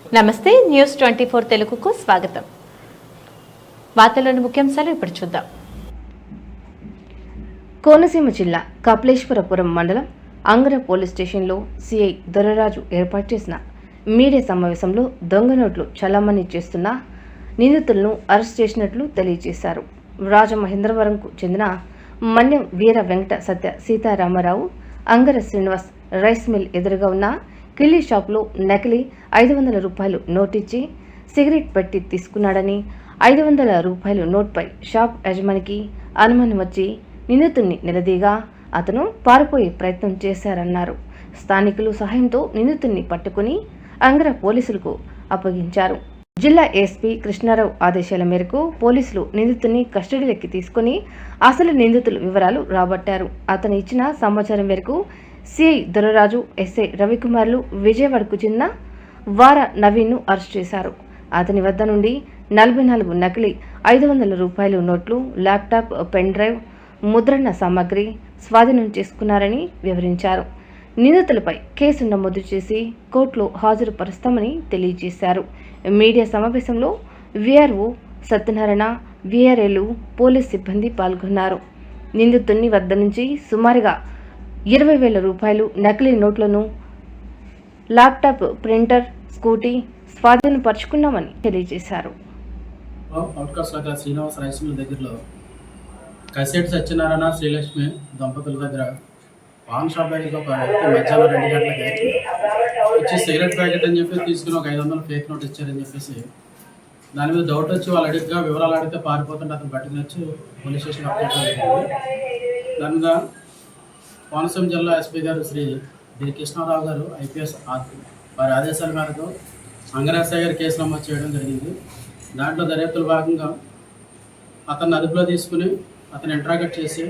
నమస్తే న్యూస్ 24 తెలుగుకు స్వాగతం. వార్తల్లోని ముఖ్యాంశాలు ఇప్పుడు చూద్దాం. కోనసీమ జిల్లా కపిలేశ్వరపురం మండలం అంగర పోలీస్ స్టేషన్లో సిఐ దొరరాజు ఏర్పాటు చేసిన మీడియా సమావేశంలో దొంగ నోట్లు చలామణి చేస్తున్న నిందితులను అరెస్ట్ చేసినట్లు తెలియజేశారు. రాజమహేంద్రవరంకు చెందిన మన్యం వీర వెంకట సత్య సీతారామరావు అంగర శ్రీనివాస్ రైస్ మిల్ ఎదురుగా ఉన్న కిల్లీ షాప్లో నకిలీ 500 రూపాయలు నోటిచ్చి సిగరెట్ పెట్టి తీసుకున్నాడని, 500 రూపాయలు నోట్పై షాప్ యజమానికి అనుమానం వచ్చి నిందితుడిని నిలదీగా అతను పారిపోయే ప్రయత్నం చేశారన్నారు. స్థానికులు సహాయంతో నిందితుడిని పట్టుకుని అంగర పోలీసులకు అప్పగించారు. జిల్లా ఎస్పీ కృష్ణారావు ఆదేశాల మేరకు పోలీసులు నిందితుడిని కస్టడీలోకి తీసుకుని అసలు నిందితుల వివరాలు రాబట్టారు. అతను ఇచ్చిన సమాచారం మేరకు సిఐ దొరరాజు, ఎస్ఐ రవికుమార్లు విజయవాడకు చెందిన వార నవీన్ను అరెస్ట్ చేశారు. అతని వద్ద నుండి 44 నకిలీ 500 రూపాయలు నోట్లు, ల్యాప్టాప్, పెన్ డ్రైవ్, ముద్రణ సామాగ్రి స్వాధీనం చేసుకున్నారని వివరించారు. నిందితులపై కేసు నమోదు చేసి కోర్టులో హాజరుపరుస్తామని తెలియజేశారు. మీడియా సమావేశంలో విఆర్ఓ సత్యనారాయణ, విఆర్ఏలు, పోలీస్ సిబ్బంది పాల్గొన్నారు. నిందితుని వద్ద నుంచి సుమారుగా 20,000 రూపాయలు నకిలీ నోట్లను, ల్యాప్టాప్, ప్రింటర్, స్కూటీ స్వాధీనపరుచుకున్నామని తెలియజేశారు. శ్రీనివాస రైస్ మిల్ దగ్గరలో కసేటి సత్యనారాయణ, శ్రీలక్ష్మి దంపతుల దగ్గర పాన్ షాప్ దగ్గర ఒక వ్యక్తి మధ్యాహ్నం 2 గంటలకి వచ్చి సిగరెట్ ప్యాకెట్ అని చెప్పి తీసుకుని ఒక 500 ఫేక్ నోట్ ఇచ్చారని చెప్పేసి దాని మీద డౌట్ వచ్చి వాళ్ళు అడిగిగా వివరాలు అడిగితే పారిపోతుంటే అతను పట్టుకుని వచ్చి పోలీస్ స్టేషన్ అప్డేట్ జరిగింది. దాని మీద కోనసీమ జిల్లా ఎస్పీ గారు శ్రీ డి కృష్ణారావు గారు ఐపీఎస్ వారి ఆదేశాల మేరకు అంగరాజయ్య గారు కేసు నమోదు చేయడం జరిగింది. దాంట్లో దర్యాప్తుల భాగంగా అతన్ని అదుపులో తీసుకుని అతను ఇంట్రాగేట్ చేసి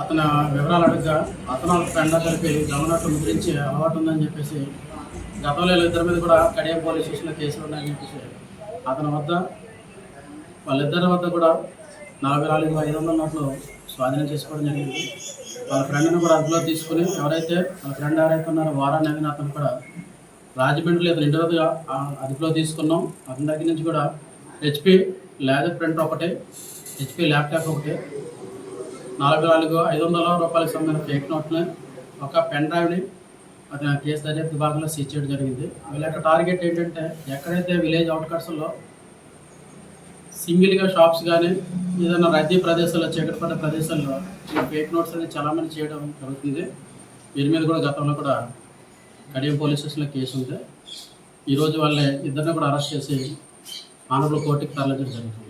అతను వివరాలు అడగగా అతను ఫ్రెండ్ కలిపి గవర్నర్తో ముద్రించి అలవాటు ఉందని చెప్పేసి గతంలో వీళ్ళిద్దరి మీద కూడా కడియం పోలీస్ స్టేషన్లో కేసులు ఉన్నాయని చెప్పేసి అతని వద్ద వాళ్ళిద్దరి వద్ద కూడా 44,500 నోట్లు స్వాధీనం చేసుకోవడం జరిగింది. వాళ్ళ ఫ్రెండ్ని కూడా అదుపులో తీసుకుని ఎవరైతే వాళ్ళ ఫ్రెండ్ ఎవరైతే ఉన్నారో వారా నవీన్ అతను కూడా రాజమండ్రిలో ఇతను ఇంటర్వ్యూగా అదుపులో తీసుకున్నాం. అతని దగ్గర నుంచి కూడా హెచ్పి లేజర్ ప్రింటర్ ఒకటి, హెచ్పి ల్యాప్టాప్ ఒకటి, 44,500 రూపాయలకు సంబంధించిన ఫేక్ నోట్ని, ఒక పెన్ డ్రైవ్ని అతను కేసు దర్యాప్తు భాగంలో సీజ్ చేయడం జరిగింది. వీళ్ళ యొక్క టార్గెట్ ఏంటంటే ఎక్కడైతే విలేజ్ అవుట్కట్స్లో సింగిల్గా షాప్స్ కానీ ఏదైనా రద్దీ ప్రదేశాల్లో, చీకటిపడ్డ ప్రదేశాల్లో ఈ ఫేక్ నోట్స్ అనేది చాలామంది చేయడం జరుగుతుంది. వీరి మీద కూడా గతంలో కూడా కడియం పోలీస్ స్టేషన్లో కేసు ఉంది. ఈరోజు వాళ్ళే ఇద్దరిని కూడా అరెస్ట్ చేసి ఆనరబుల్ కోర్టుకి తరలించడం జరిగింది.